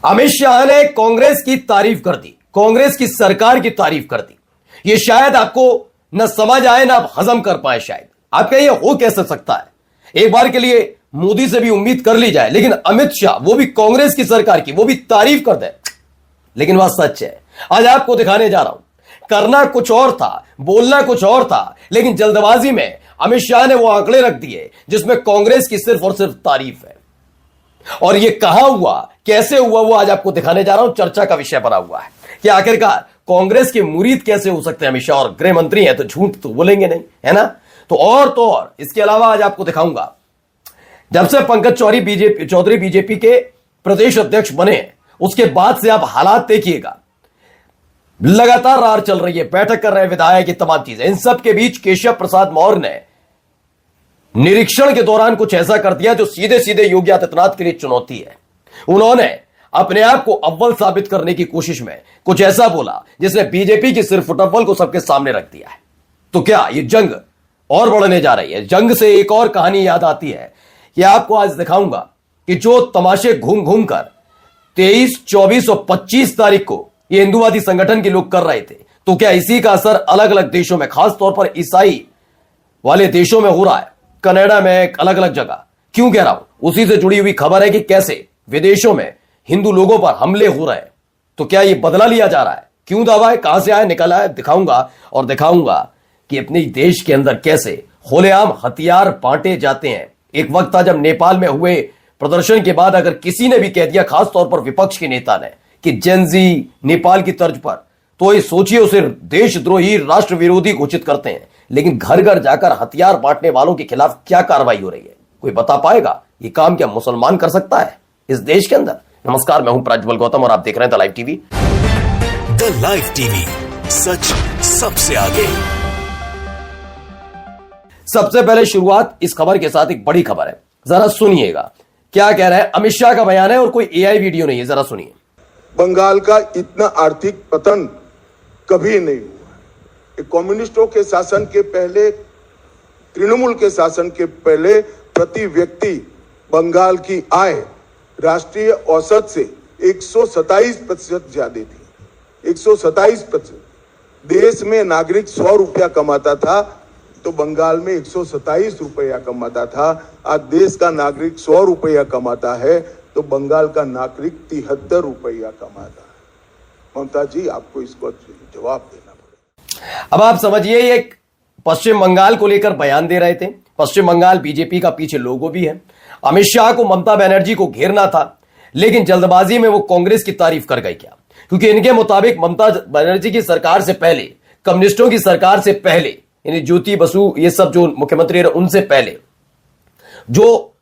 अमित शाह ने कांग्रेस की तारीफ कर दी, कांग्रेस की सरकार की तारीफ कर दी। यह शायद आपको न समझ आए ना आप हजम कर पाए। शायद आप कहिए हो कैसे सकता है, एक बार के लिए मोदी से भी उम्मीद कर ली जाए, लेकिन अमित शाह वो भी कांग्रेस की सरकार की वो भी तारीफ कर दे। लेकिन वह सच है। आज आपको दिखाने जा रहा हूं, करना कुछ और था, बोलना कुछ और था, लेकिन जल्दबाजी में अमित शाह ने वो आंकड़े रख दिए जिसमें कांग्रेस की सिर्फ और सिर्फ तारीफ है। और ये कहां हुआ, कैसे हुआ, वो आज आपको दिखाने जा रहा हूं। चर्चा का विषय बना हुआ है कि आखिरकार कांग्रेस के मुरीद कैसे हो सकते हैं अमित शाह, और गृह मंत्री हैं तो झूठ तो बोलेंगे नहीं, है ना। तो और इसके अलावा आज आपको दिखाऊंगा, जब से पंकज चौधरी बीजेपी के प्रदेश अध्यक्ष बने उसके बाद से आप हालात देखिएगा, लगातार रार चल रही है, बैठक कर रहे हैं विधायक, ये तमाम चीजें। इन सब के बीच केशव प्रसाद मौर्य ने निरीक्षण के दौरान कुछ ऐसा कर दिया जो सीधे सीधे योगी आदित्यनाथ के लिए चुनौती है। उन्होंने अपने आप को अव्वल साबित करने की कोशिश में कुछ ऐसा बोला जिसने बीजेपी की सिर्फ फुटअव्वल को सबके सामने रख दिया है। तो क्या ये जंग और बढ़ने जा रही है? जंग से एक और कहानी याद आती है कि आपको आज दिखाऊंगा कि जो तमाशे घूम घूम कर 23, 24 और 25 तारीख को ये हिंदूवादी संगठन के लोग कर रहे थे, तो क्या इसी का असर अलग अलग देशों में, खास तौर पर ईसाई वाले देशों में हो रहा है, कनाडा में, अलग अलग जगह? क्यों कह रहा हूं, उसी से जुड़ी हुई खबर है कि कैसे विदेशों में हिंदू लोगों पर हमले हो रहे हैं। तो क्या ये बदला लिया जा रहा है? क्यों दावा है, कहां से आया, निकला है, दिखाऊंगा। और दिखाऊंगा कि अपने देश के अंदर कैसे खुलेआम हथियार बांटे जाते हैं। एक वक्त था जब नेपाल में हुए प्रदर्शन के बाद अगर किसी ने भी कह दिया, खास तौर पर विपक्ष के नेता ने, कि जेनजी नेपाल की तर्ज पर, तो ये सोचिए उसे देशद्रोही, राष्ट्र विरोधी घोषित करते हैं। लेकिन घर घर जाकर हथियार बांटने वालों के खिलाफ क्या कार्रवाई हो रही है, कोई बता पाएगा? ये काम क्या मुसलमान कर सकता है इस देश के अंदर? नमस्कार, मैं हूं प्रज्वल गौतम और आप देख रहे हैं the live TV. The live TV, सच सबसे आगे। सबसे पहले शुरुआत इस खबर के साथ, एक बड़ी खबर है, जरा सुनिएगा क्या कह रहा है। अमित शाह का बयान है और कोई एआई वीडियो नहीं है, जरा सुनिए। बंगाल का इतना आर्थिक पतन कभी नहीं हुआ। कम्युनिस्टों के शासन के पहले, तृणमूल के शासन के पहले प्रति व्यक्ति बंगाल की आय राष्ट्रीय औसत से 127% ज्यादा थी। 127%। देश में नागरिक 100 रुपया कमाता था तो बंगाल में 127 रुपया कमाता था। आज देश का नागरिक 100 रुपया कमाता है तो बंगाल का नागरिक 73 रुपया कमाता है। ममता जी, आपको इसको जवाब देना पड़ेगा। अब आप समझिए, ये पश्चिम बंगाल को लेकर बयान दे रहे थे। पश्चिम बंगाल बीजेपी का पीछे लोगो भी है। अमित शाह को ममता बनर्जी को घेरना था, लेकिन जल्दबाजी में वो कांग्रेस की तारीफ कर गए। क्या? क्योंकि इनके मुताबिक ममता बनर्जी की सरकार से पहले, कम्युनिस्टों की सरकार से पहले, यानी ज्योति बसु ये सब जो मुख्यमंत्री रहे उनसे पहले जो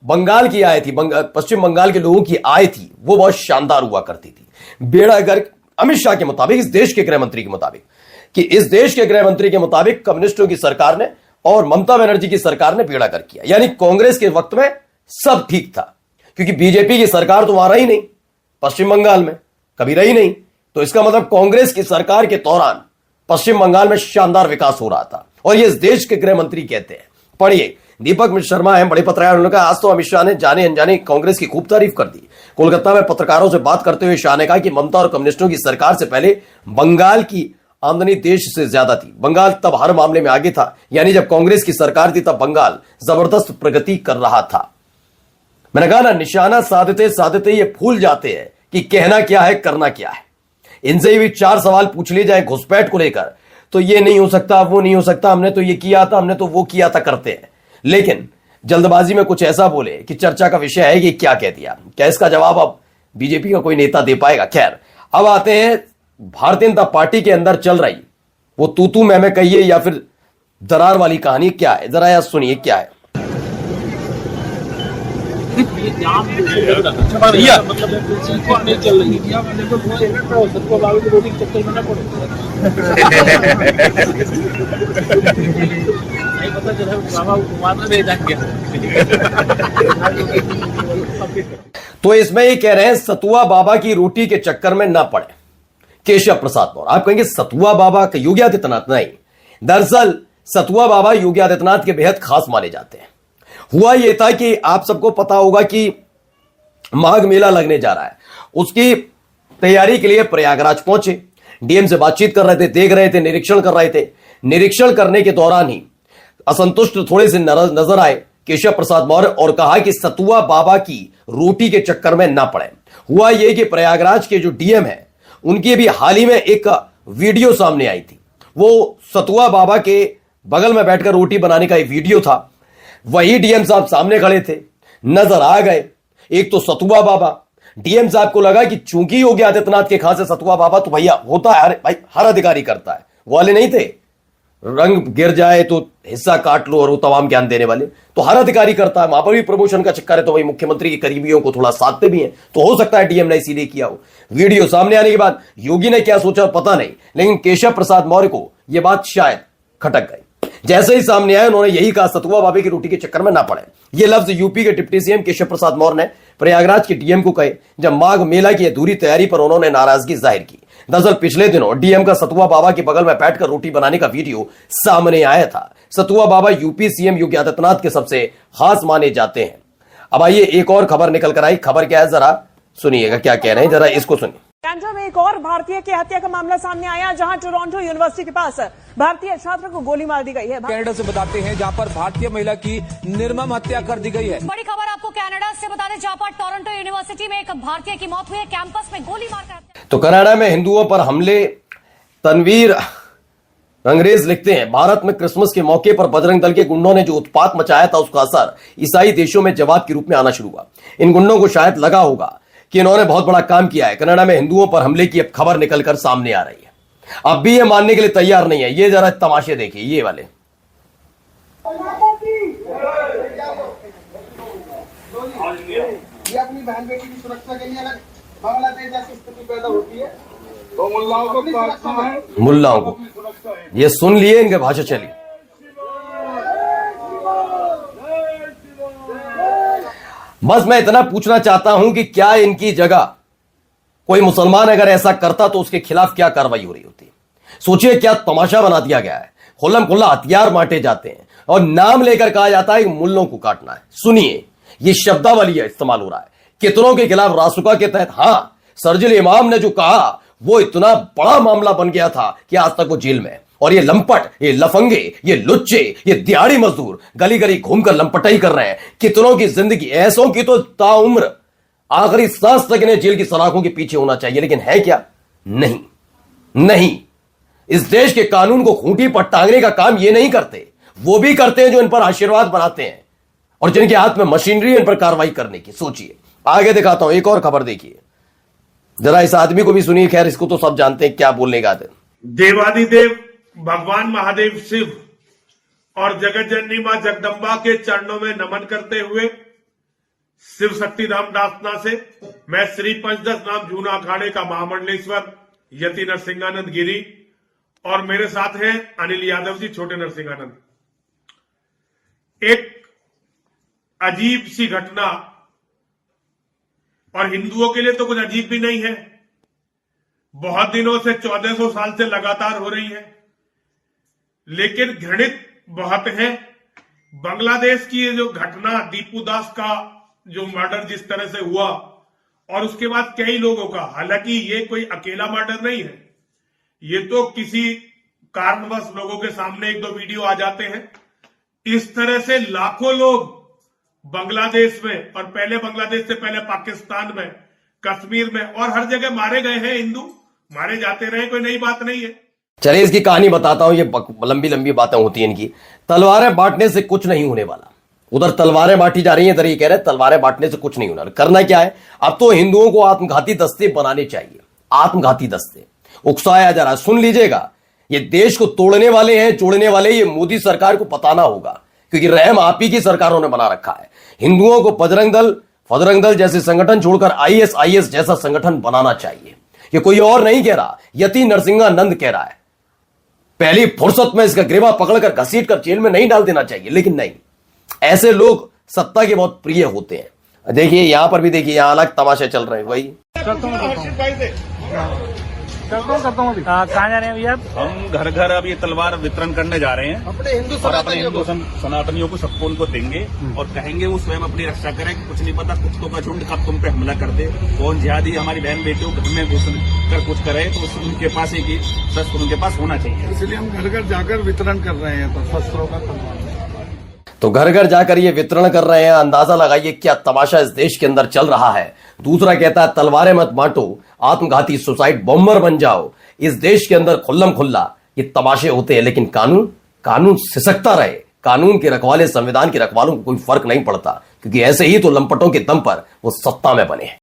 बंगाल की आय थी, पश्चिम बंगाल के लोगों की आय थी, वो बहुत शानदार हुआ करती थी। बेड़ा गर्क अमित शाह के मुताबिक, इस देश के गृह मंत्री के मुताबिक, कि इस देश के गृह मंत्री के मुताबिक कम्युनिस्टों की सरकार ने और ममता बनर्जी की सरकार ने बेड़ा गर्क किया। यानी कांग्रेस के वक्त में सब ठीक था, क्योंकि बीजेपी की सरकार तो वहां रही नहीं, पश्चिम बंगाल में कभी रही नहीं। तो इसका मतलब कांग्रेस की सरकार के दौरान पश्चिम बंगाल में शानदार विकास हो रहा था। और ये इस देश के गृह मंत्री कहते हैं। पढ़िए, दीपक मिश्र शर्मा है, बड़े पत्रकार, उन्होंने कहा आज तो अमित शाह ने जाने अनजाने कांग्रेस की खूब तारीफ कर दी। कोलकाता में पत्रकारों से बात करते हुए शाह ने कहा कि ममता और कम्युनिस्टों की सरकार से पहले बंगाल की आमदनी देश से ज्यादा थी। बंगाल तब हर मामले में आगे था, यानी जब कांग्रेस की सरकार थी तब बंगाल जबरदस्त प्रगति कर रहा था। मैंने कहा ना, निशाना साधते साधते ये भूल जाते हैं कि कहना क्या है, करना क्या है। इनसे भी 4 सवाल पूछ लिए जाए घुसपैठ को लेकर, तो ये नहीं हो सकता, वो नहीं हो सकता, हमने तो ये किया था, हमने तो वो किया था, करते हैं। लेकिन जल्दबाजी में कुछ ऐसा बोले कि चर्चा का विषय है कि क्या कह दिया। क्या इसका जवाब अब बीजेपी का कोई नेता दे पाएगा? खैर, अब आते हैं भारतीय जनता पार्टी के अंदर चल रही वो तू मैं कहिए या फिर दरार वाली कहानी क्या है, जरा यार सुनिए क्या है। तो इसमें ये कह रहे हैं सतुआ बाबा की रोटी के चक्कर में ना पड़े, केशव प्रसाद मौर्य। आप कहेंगे सतुआ बाबा का योगी आदित्यनाथ? नहीं, दरअसल सतुआ बाबा योगी आदित्यनाथ के बेहद खास माने जाते हैं। हुआ यह था कि आप सबको पता होगा कि माघ मेला लगने जा रहा है उसकी तैयारी के लिए प्रयागराज पहुंचे। डीएम से बातचीत कर रहे थे, देख रहे थे, निरीक्षण कर रहे थे। निरीक्षण करने के दौरान ही असंतुष्ट थोड़े से नजर आए केशव प्रसाद मौर्य और कहा कि सतुआ बाबा की रोटी के चक्कर में ना पड़े। हुआ यह कि प्रयागराज के जो डीएम है उनकी भी हाल ही में एक वीडियो सामने आई थी। वो सतुआ बाबा के बगल में बैठकर रोटी बनाने का एक वीडियो था। वही डीएम साहब सामने खड़े थे, नजर आ गए। एक तो सतुआ बाबा, डीएम साहब को लगा कि चूंकि योगी आदित्यनाथ के खां से सतुआ बाबा तो भैया होता है, भाई हर अधिकारी करता है। वो वाले नहीं थे, रंग गिर जाए तो हिस्सा काट लो और वो तमाम ज्ञान देने वाले, तो हर अधिकारी करता है। वहां पर भी प्रमोशन का चक्कर है, तो भाई मुख्यमंत्री के करीबियों को थोड़ा साधते भी हैं, तो हो सकता है डीएम ने इसीलिए किया हो। वीडियो सामने आने के बाद योगी ने क्या सोचा पता नहीं, लेकिन केशव प्रसाद मौर्य को यह बात शायद खटक गई। जैसे ही सामने आए उन्होंने यही कहा सतुआ बाबे की रोटी के चक्कर में ना पड़े। ये लफ्ज यूपी के डिप्टी सीएम केशव प्रसाद मौर्य ने प्रयागराज के डीएम को कहे जब माघ मेला की अधूरी तैयारी पर उन्होंने नाराजगी जाहिर की। दरअसल पिछले दिनों डीएम का सतुआ बाबा के बगल में बैठकर रोटी बनाने का वीडियो सामने आया था। सतुआ बाबा यूपी सीएम योगी आदित्यनाथ के सबसे खास माने जाते हैं। अब आइए एक और खबर निकल कर आई। खबर क्या है जरा सुनिएगा, क्या कह रहे हैं, जरा इसको सुनिए। कनाडा में एक और भारतीय की हत्या का मामला सामने आया, जहां टोरंटो यूनिवर्सिटी के पास भारतीय छात्र को गोली मार दी गई है। कनाडा से बताते हैं जहां पर भारतीय महिला की निर्मम हत्या कर दी गई है। बड़ी खबर आपको कनाडा से बता दें, जहां पर टोरंटो यूनिवर्सिटी में एक भारतीय की मौत हुई है, कैंपस में गोली मारकर। तो कनाडा में हिंदुओं पर हमले, तनवीर रंगरेज लिखते हैं भारत में क्रिसमस के मौके पर बजरंग दल के गुंडों ने जो उत्पात मचाया था उसका असर ईसाई देशों में जवाब के रूप में आना शुरू हुआ। इन गुंडों को शायद लगा होगा कि इन्होंने बहुत बड़ा काम किया है। कनाडा में हिंदुओं पर हमले की अब खबर निकलकर सामने आ रही है। अब भी ये मानने के लिए तैयार नहीं है। ये जरा तमाशे देखिए, ये वाले। ये अपनी बहन बेटी की सुरक्षा के लिए अगर बांग्लादेश जैसी स्थिति पैदा होती है तो मुल्लाओं को सुरक्षा है, मुल्लाओं को ये सुन लिए, इनके भाषा चली। बस मैं इतना पूछना चाहता हूं कि क्या इनकी जगह कोई मुसलमान अगर ऐसा करता तो उसके खिलाफ क्या कार्रवाई हो रही होती। सोचिए क्या तमाशा बना दिया गया है। खुल्लम खुल्ला हथियार बांटे जाते हैं और नाम लेकर कहा जाता है कि मुल्लों को काटना है। सुनिए, ये शब्दावली इस्तेमाल हो रहा है कितनों के खिलाफ रासुका के तहत। हां, सरजिल इमाम ने जो कहा वो इतना बड़ा मामला बन गया था कि आज तक वो जेल में है। और ये लंपट, ये लफंगे, ये लुच्चे, ये दिहाड़ी मजदूर गली गली घूमकर लंपटाई कर रहे हैं। कितनों की जिंदगी, ऐसों की तो ताउम्र आखिरी सांस तक इन्हें जेल की सलाखों के पीछे होना चाहिए, लेकिन है क्या? नहीं, नहीं। इस देश के कानून को खूंटी पर टांगने का काम ये नहीं करते। वो भी करते हैं जो इन पर आशीर्वाद बनाते हैं और जिनके हाथ में मशीनरी इन पर कार्रवाई करने की। सोचिए, आगे दिखाता हूं एक और खबर देखिए, जरा इस आदमी को भी सुनिए। खैर इसको तो सब जानते हैं क्या बोलने का है। देवादिदेव भगवान महादेव शिव और जगत जननी मां जगदम्बा के चरणों में नमन करते हुए शिव शक्ति रामदासना से मैं श्री पंचदश नाम जूना अखाड़े का महामंडलेश्वर यति नरसिंहानंद गिरी और मेरे साथ हैं अनिल यादव जी, छोटे नरसिंहानंद। एक अजीब सी घटना, और हिंदुओं के लिए तो कुछ अजीब भी नहीं है, बहुत दिनों से 1400 साल से लगातार हो रही है, लेकिन घृणित बहुत है। बांग्लादेश की ये जो घटना, दीपू दास का जो मर्डर जिस तरह से हुआ और उसके बाद कई लोगों का, हालांकि ये कोई अकेला मर्डर नहीं है, ये तो किसी कारणवश लोगों के सामने एक दो वीडियो आ जाते हैं। इस तरह से लाखों लोग बांग्लादेश में, और पहले बांग्लादेश से पहले पाकिस्तान में, कश्मीर में और हर जगह मारे गए हैं। हिंदू मारे जाते रहे, कोई नई बात नहीं है। चलिए इसकी कहानी बताता हूं। ये लंबी लंबी बातें होती हैं इनकी। तलवारें बांटने से कुछ नहीं होने वाला। उधर तलवारें बांटी जा रही हैं, इधर ये कह रहे हैं तलवारें बांटने से कुछ नहीं होना। करना क्या है, अब तो हिंदुओं को आत्मघाती दस्ते बनाने चाहिए। आत्मघाती दस्ते उकसाया जा रहा है, सुन लीजिएगा। ये देश को तोड़ने वाले हैं, जोड़ने वाले, ये मोदी सरकार को बताना होगा, क्योंकि रहम आप ही की सरकारों ने बना रखा है। हिंदुओं को बजरंग दल, फजरंग दल जैसे संगठन छोड़कर आईएसआईएस जैसा संगठन बनाना चाहिए। ये कोई और नहीं कह रहा, यति नरसिंहानंद कह रहा है। पहली फुर्सत में इसका ग्रेवा पकड़कर घसीट कर जेल में नहीं डाल देना चाहिए, लेकिन नहीं, ऐसे लोग सत्ता के बहुत प्रिय होते हैं। देखिए यहां पर भी देखिए, यहां अलग तमाशे चल रहे हैं। वही करता हूँ अभी। कहाँ जा रहे हैं भैया? हम घर घर अब ये तलवार वितरण करने जा रहे हैं अपने हिंदू और अपने हिंदू सनातनियों को सबको उनको देंगे और कहेंगे वो स्वयं अपनी रक्षा करें कि कुछ नहीं पता कुत्तों का झुंड कब तुम पे हमला कर दे, कौन जिहादी हमारी बहन बेटियों घर में घुस कर कुछ करे तो उनके पास एक ही शस्त्र उनके पास होना चाहिए। इसलिए हम घर घर जाकर वितरण कर रहे हैं तो शस्त्रों का तो घर घर जाकर ये वितरण कर रहे हैं। अंदाजा लगाइए क्या तमाशा इस देश के अंदर चल रहा है। दूसरा कहता है तलवारें मत बांटो, आत्मघाती सुसाइड बॉम्बर बन जाओ। इस देश के अंदर खुल्लम खुल्ला ये तमाशे होते हैं, लेकिन कानून सिसकता रहे। कानून के रखवाले, संविधान के रखवालों को कोई फर्क नहीं पड़ता, क्योंकि ऐसे ही तो लंपटों के दम पर वो सत्ता में बने हैं।